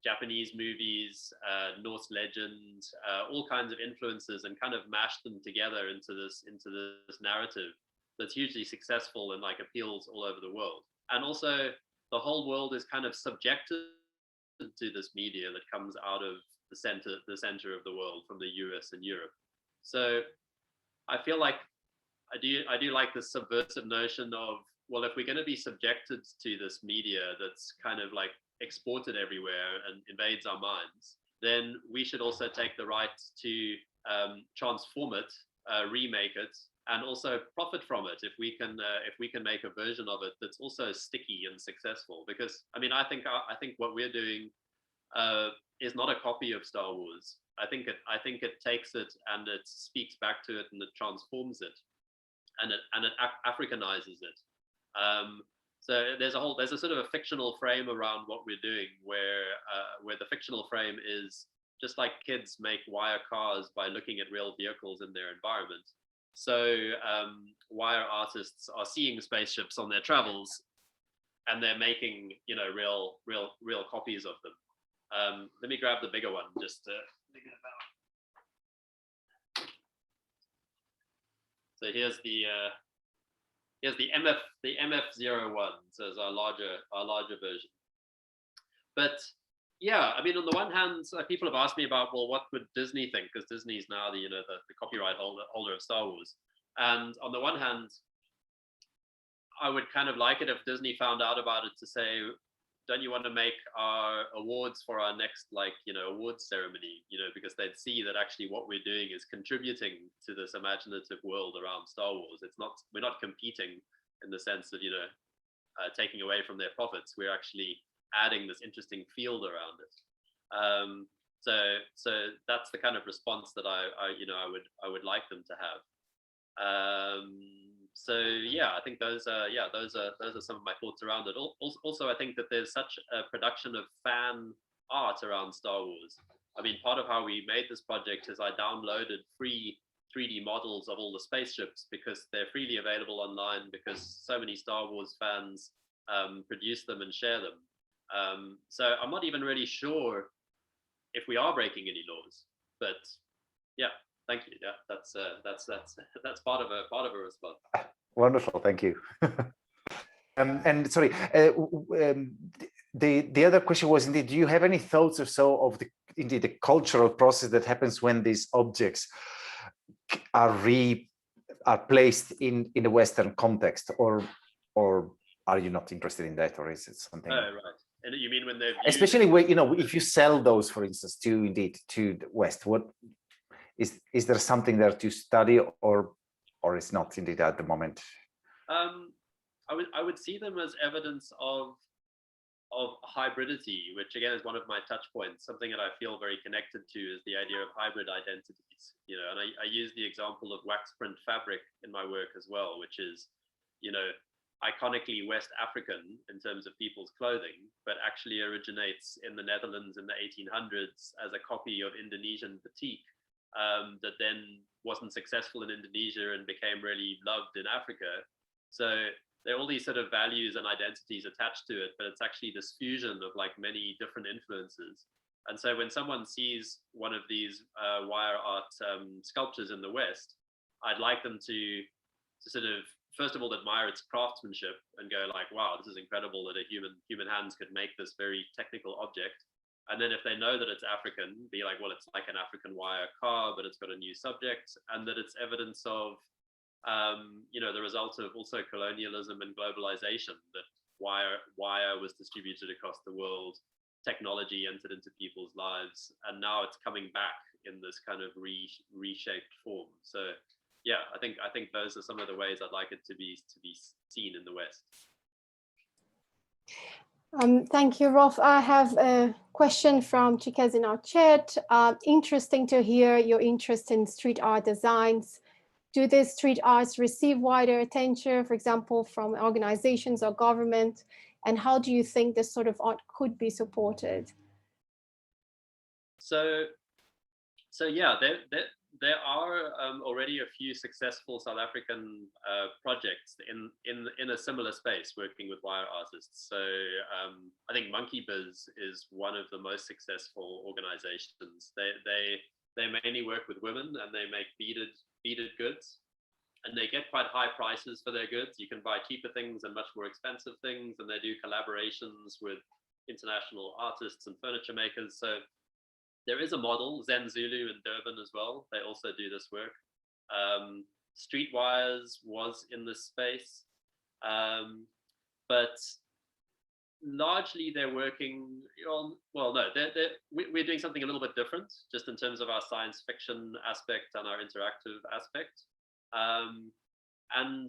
Japanese movies, Norse legend, all kinds of influences, and kind of mashed them together into this narrative that's hugely successful and like appeals all over the world. And also, the whole world is kind of subjected to this media that comes out of the center of the world from the US and Europe. So I feel like I do like this subversive notion of, well, if we're going to be subjected to this media that's kind of like exported everywhere and invades our minds, then we should also take the right to transform it, remake it, and also profit from it if we can make a version of it that's also sticky and successful. Because I mean, I think what we're doing is not a copy of Star Wars. I think it takes it and it speaks back to it and it transforms it, and it Africanizes it. So there's a sort of a fictional frame around what we're doing, where the fictional frame is just like kids make wire cars by looking at real vehicles in their environment. So wire artists are seeing spaceships on their travels, and they're making real copies of them. Let me grab the bigger one just to think about. So here's the MF01, so it's our larger version. But yeah, I mean, on the one hand, people have asked me about, well, what would Disney think? Because Disney's now the copyright holder of Star Wars. And on the one hand, I would kind of like it if Disney found out about it to say, don't you want to make our awards for our next awards ceremony? Because they'd see that actually what we're doing is contributing to this imaginative world around Star Wars. We're not competing in the sense of taking away from their profits. We're actually adding this interesting field around it. So that's the kind of response that I would like them to have. So yeah, I think those are some of my thoughts around it. Also, I think that there's such a production of fan art around Star Wars. I mean, part of how we made this project is I downloaded free 3D models of all the spaceships because they're freely available online, because so many Star Wars fans produce them and share them. So I'm not even really sure if we are breaking any laws, but yeah. Thank you. Yeah, that's part of a response. Wonderful, thank you. And sorry, the other question was, indeed, do you have any thoughts or so of the cultural process that happens when these objects are placed in a Western context, or are you not interested in that, or is it something? Oh, right. And you mean when they're especially when if you sell those, for instance, to the West, what? Is there something there to study, or it's not indeed at the moment? I would see them as evidence of hybridity, which again is one of my touch points. Something that I feel very connected to is the idea of hybrid identities. And I use the example of wax print fabric in my work as well, which is, iconically West African in terms of people's clothing, but actually originates in the Netherlands in the 1800s as a copy of Indonesian batik. That then wasn't successful in Indonesia and became really loved in Africa. So there are all these sort of values and identities attached to it, but it's actually this fusion of like many different influences. And so when someone sees one of these wire art sculptures in the West, I'd like them to sort of, first of all, admire its craftsmanship and go like, wow, this is incredible that a human hands could make this very technical object. And then if they know that it's African, be like, well, it's like an African wire car, but it's got a new subject, and that it's evidence of, the result of also colonialism and globalization, that wire was distributed across the world, technology entered into people's lives, and now it's coming back in this kind of reshaped form. So yeah, I think those are some of the ways I'd like it to be seen in the West. Thank you, Rolf. I have a question from Chikaz in our chat. Interesting to hear your interest in street art designs. Do the street arts receive wider attention, for example, from organizations or government? And how do you think this sort of art could be supported? So yeah, there are already a few successful South African projects in a similar space working with wire artists. So I think Monkey Biz is one of the most successful organizations. They mainly work with women, and they make beaded goods, and they get quite high prices for their goods. You can buy cheaper things and much more expensive things, and they do collaborations with international artists and furniture makers. So there is a model, Zen Zulu in Durban as well. They also do this work. Streetwires was in this space, but largely they're working on, well, no, we're doing something a little bit different, just in terms of our science fiction aspect and our interactive aspect. And I'm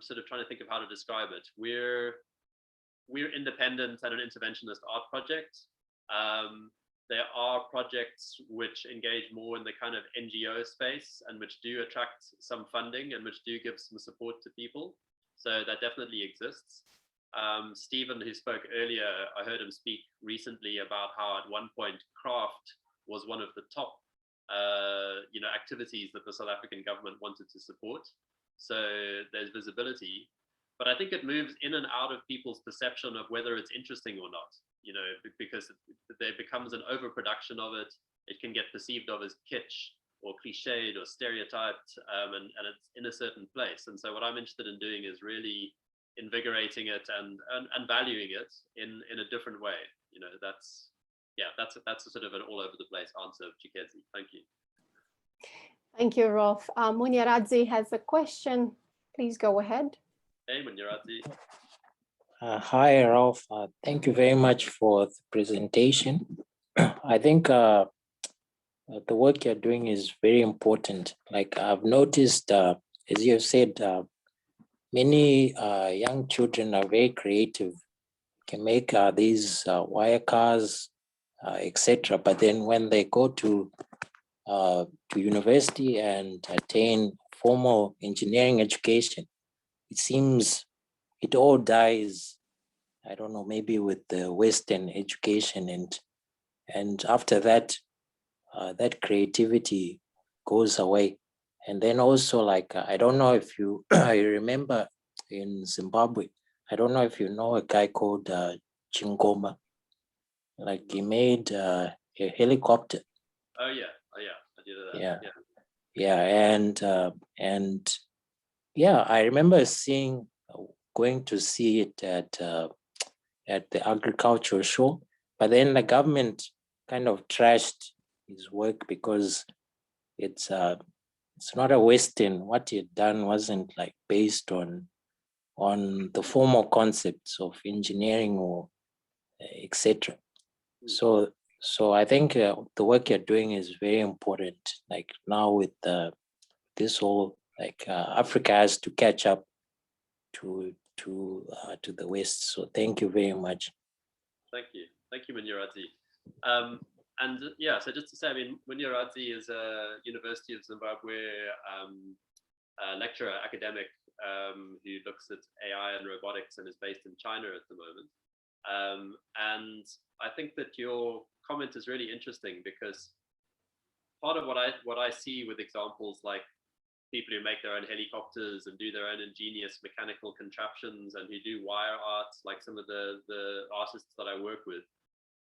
sort of trying to think of how to describe it. We're independent and an interventionist art project. There are projects which engage more in the kind of NGO space and which do attract some funding and which do give some support to people. So that definitely exists. Stephen, who spoke earlier, I heard him speak recently about how at one point craft was one of the top activities that the South African government wanted to support. So there's visibility. But I think it moves in and out of people's perception of whether it's interesting or not, because there becomes an overproduction of it. It can get perceived of as kitsch or cliched or stereotyped, and it's in a certain place. And so what I'm interested in doing is really invigorating it and valuing it in a different way. That's a sort of an all over the place answer, Chikezi. Thank you. Thank you, Rolf. Munyaradzi has a question. Please go ahead. Hey, Munyaradzi. Hi, Rolf. Thank you very much for the presentation. I think the work you're doing is very important. Like I've noticed, as you have said, many young children are very creative, can make these wire cars, etc. But then when they go to university and attain formal engineering education, it seems it all dies, I don't know, maybe with the Western education, and after that, that creativity goes away. And then also, like, I don't know if you, I remember in Zimbabwe, I don't know if you know a guy called Chingoma, like he made a helicopter. Oh yeah, I do that. And yeah, I remember going to see it at the agricultural show, but then the government kind of trashed his work because it's not a Western. What he had done wasn't like based on the formal concepts of engineering or etc. So I think the work you're doing is very important. Like now with this whole Africa has to catch up to the West. So thank you very much. Thank you, Munyaradzi. And yeah, so just to say, I mean, Munyaradzi is a University of Zimbabwe lecturer, academic, who looks at AI and robotics and is based in China at the moment. And I think that your comment is really interesting because part of what I see with examples like people who make their own helicopters and do their own ingenious mechanical contraptions and who do wire art, like some of the artists that I work with,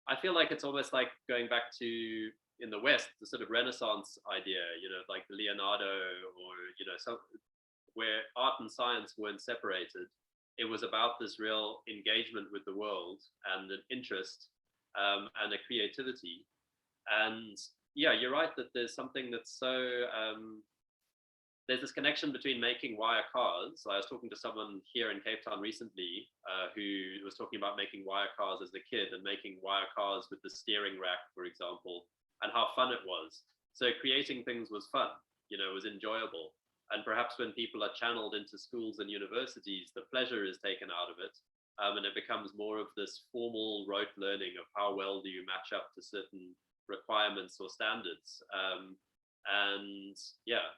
I feel like it's almost like going back to, in the West, the sort of Renaissance idea, like Leonardo or, where art and science weren't separated. It was about this real engagement with the world and an interest and a creativity. And yeah, you're right that there's something that's so, there's this connection between making wire cars. I was talking to someone here in Cape Town recently who was talking about making wire cars as a kid and making wire cars with the steering rack, for example, and how fun it was. So creating things was fun, it was enjoyable. And perhaps when people are channeled into schools and universities, the pleasure is taken out of it. And it becomes more of this formal rote learning of how well do you match up to certain requirements or standards. And yeah,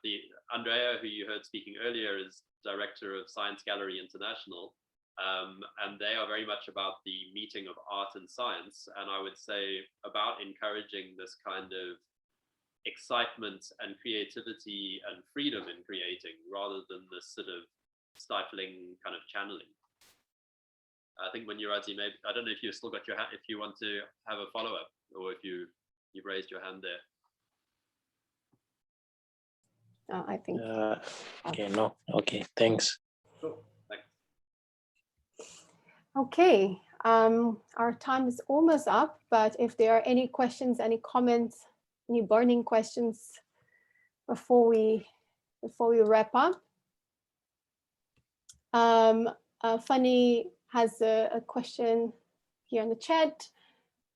Andrea, who you heard speaking earlier, is director of Science Gallery International. And they are very much about the meeting of art and science. And I would say about encouraging this kind of excitement and creativity and freedom in creating, rather than this sort of stifling kind of channeling. I think when you're Murati, maybe, I don't know if you've still got your hand, if you want to have a follow-up, or if you've raised your hand there. I think. Okay, no, okay, thanks. Cool, thanks. Okay, our time is almost up, but if there are any questions, any comments, any burning questions before we wrap up. Fanny has a question here in the chat.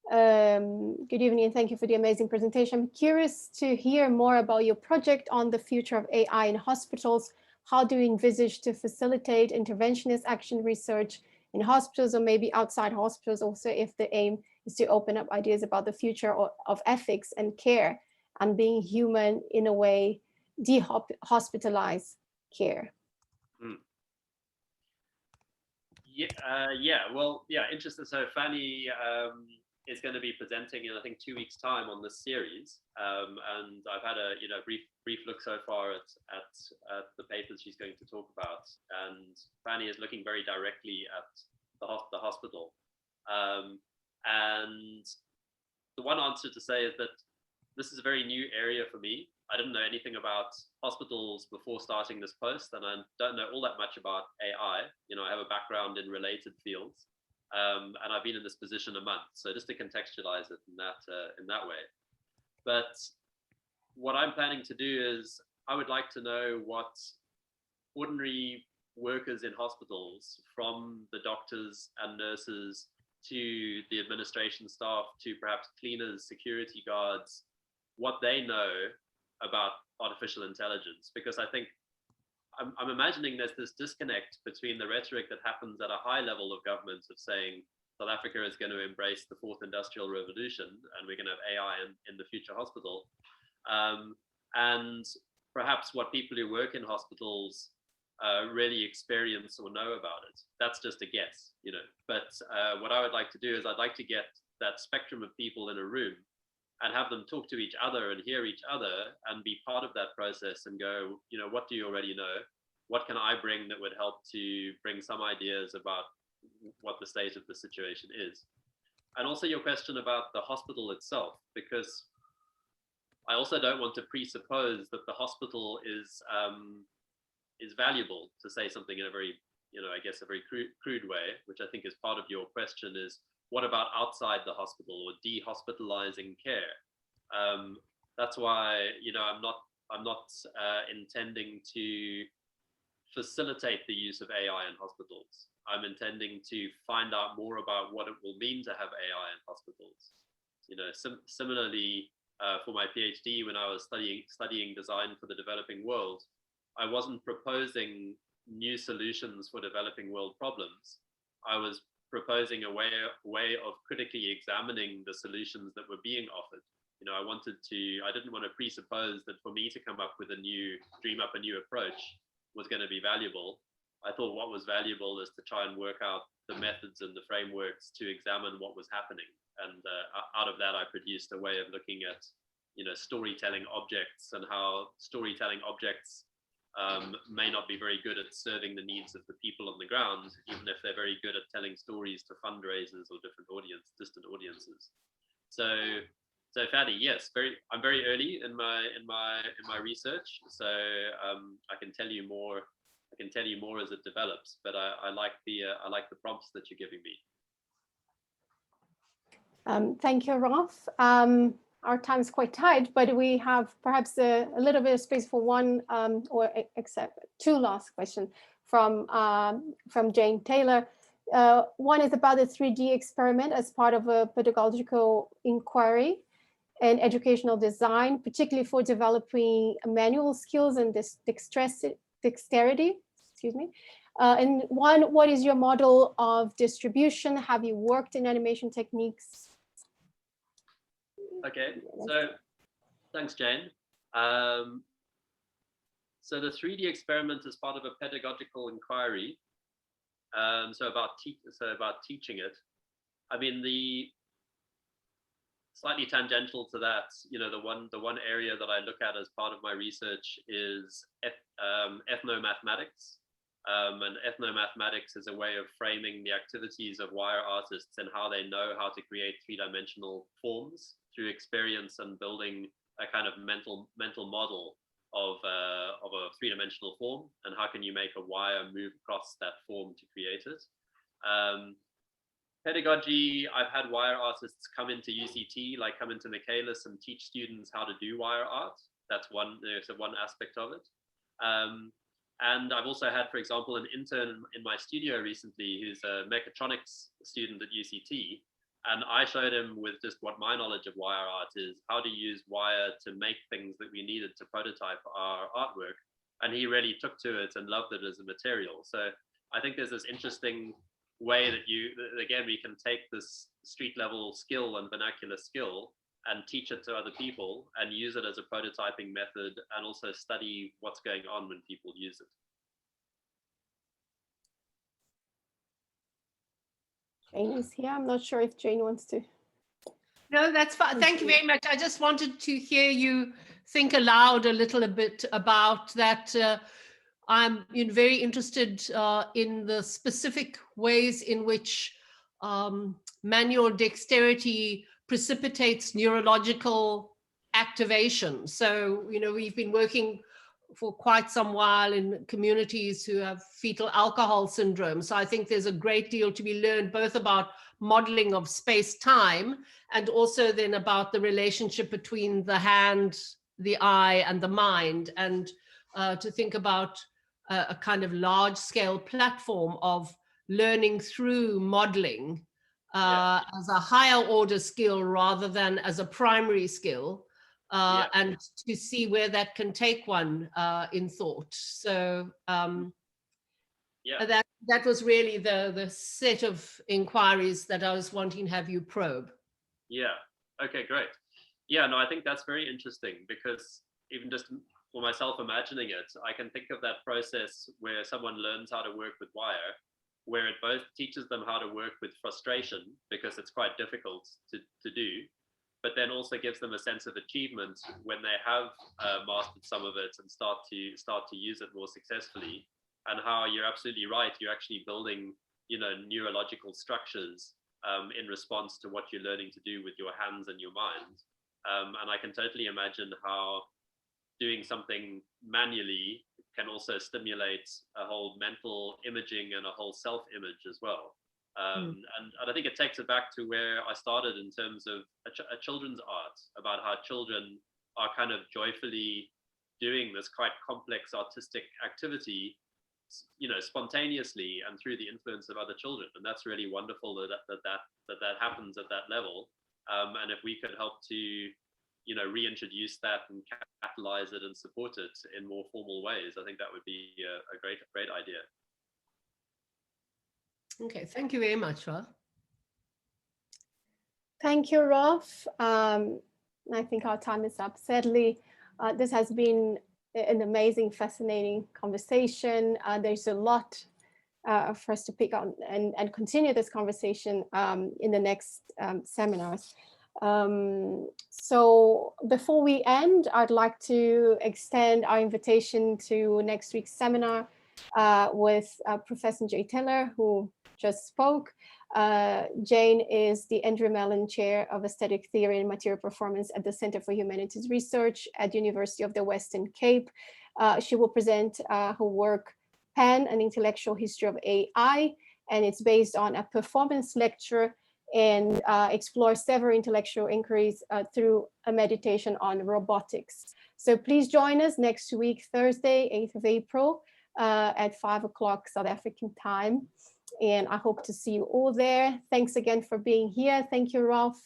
Good evening and thank you for the amazing presentation. I'm curious to hear more about your project on the future of AI in hospitals. How do you envisage to facilitate interventionist action research in hospitals, or maybe outside hospitals also, if the aim is to open up ideas about the future of ethics and care and being human in a way, dehospitalize care? Interesting. So Fanny is going to be presenting in, I think, 2 weeks' time on this series, and I've had a brief look so far at the papers she's going to talk about, and Fanny is looking very directly at the hospital, and the one answer to say is that this is a very new area for me. I didn't know anything about hospitals before starting this post, and I don't know all that much about AI. I have a background in related fields, and I've been in this position a month. So just to contextualize it in that way. But what I'm planning to do is I would like to know what ordinary workers in hospitals, from the doctors and nurses to the administration staff to perhaps cleaners, security guards, what they know about artificial intelligence, because I think I'm imagining there's this disconnect between the rhetoric that happens at a high level of government of saying South Africa is going to embrace the fourth industrial revolution and we're going to have AI in the future hospital, and perhaps what people who work in hospitals really experience or know about it. That's just a guess, but what I would like to do is I'd like to get that spectrum of people in a room and have them talk to each other and hear each other and be part of that process and go, what do you already know? What can I bring that would help to bring some ideas about what the state of the situation is? And also your question about the hospital itself, because I also don't want to presuppose that the hospital is valuable, to say something in a very, I guess a very crude way, which I think is part of your question, is what about outside the hospital or dehospitalizing care? That's why, I'm not intending to facilitate the use of AI in hospitals. I'm intending to find out more about what it will mean to have AI in hospitals. Similarly, for my PhD, when I was studying design for the developing world, I wasn't proposing new solutions for developing world problems. I was proposing a way of critically examining the solutions that were being offered. I didn't want to presuppose that for me to come up with dream up a new approach was going to be valuable. I thought what was valuable is to try and work out the methods and the frameworks to examine what was happening. And out of that, I produced a way of looking at, storytelling objects and how storytelling objects may not be very good at serving the needs of the people on the ground, even if they're very good at telling stories to fundraisers or distant audiences. So Fadi, yes, I'm very early in my research, so I can tell you more. I can tell you more as it develops, but I like the prompts that you're giving me. Thank you, Rolf. Our time is quite tight, but we have perhaps a little bit of space for one or except two last questions from Jane Taylor. One is about the 3D experiment as part of a pedagogical inquiry and educational design, particularly for developing manual skills and dexterity. Excuse me. And one, what is your model of distribution? Have you worked in animation techniques? Okay, so thanks, Jane. So the 3D experiment is part of a pedagogical inquiry. So about teaching it. I mean, the slightly tangential to that, you know, the one area that I look at as part of my research is ethno mathematics. And ethno mathematics is a way of framing the activities of wire artists and how they know how to create three-dimensional forms through experience and building a kind of mental model of a three-dimensional form, and how can you make a wire move across that form to create it. Pedagogy, I've had wire artists come into UCT, like come into Michaelis and teach students how to do wire art. That's one aspect of it. And I've also had, for example, an intern in my studio recently who's a mechatronics student at UCT. And I showed him with just what my knowledge of wire art is, how to use wire to make things that we needed to prototype our artwork. And he really took to it and loved it as a material. So I think there's this interesting way that again, we can take this street level skill and vernacular skill and teach it to other people and use it as a prototyping method, and also study what's going on when people use it. Jane is here. I'm not sure if Jane wants to. No, that's fine. Thank you very much. I just wanted to hear you think aloud a little bit about that. I'm very interested in the specific ways in which manual dexterity precipitates neurological activation. So, we've been working for quite some while in communities who have fetal alcohol syndrome. So I think there's a great deal to be learned, both about modeling of space-time and also then about the relationship between the hand, the eye, and the mind, and to think about a kind of large-scale platform of learning through modeling as a higher order skill rather than as a primary skill. And to see where that can take one in thought. So that was really the set of inquiries that I was wanting to have you probe. Yeah, okay, great. Yeah, no, I think that's very interesting, because even just for myself imagining it, I can think of that process where someone learns how to work with wire, where it both teaches them how to work with frustration, because it's quite difficult to do, but then also gives them a sense of achievement when they have mastered some of it and start to use it more successfully. And how you're absolutely right, you're actually building, neurological structures in response to what you're learning to do with your hands and your mind. And I can totally imagine how doing something manually can also stimulate a whole mental imaging and a whole self-image as well. And I think it takes it back to where I started in terms of a children's art, about how children are kind of joyfully doing this quite complex artistic activity, spontaneously and through the influence of other children. And that's really wonderful that happens at that level. And if we could help to, reintroduce that and catalyze it and support it in more formal ways, I think that would be a great idea. Okay, thank you very much, Ralph. Thank you, Ralph. I think our time is up. Sadly, this has been an amazing, fascinating conversation. There's a lot for us to pick on and continue this conversation in the next seminars. So before we end, I'd like to extend our invitation to next week's seminar with Professor Jay Taylor, who just spoke. Jane is the Andrew Mellon Chair of Aesthetic Theory and Material Performance at the Center for Humanities Research at the University of the Western Cape. She will present her work, Pan, an Intellectual History of AI, and it's based on a performance lecture and explores several intellectual inquiries through a meditation on robotics. So please join us next week, Thursday, 8th of April, at 5 o'clock South African time. And I hope to see you all there. Thanks again for being here. Thank you, Ralph.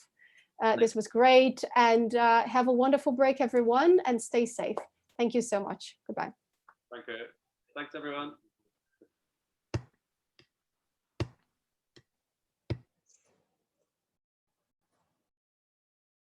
This was great. And have a wonderful break, everyone, and stay safe. Thank you so much. Goodbye. Thank you. Thanks, everyone.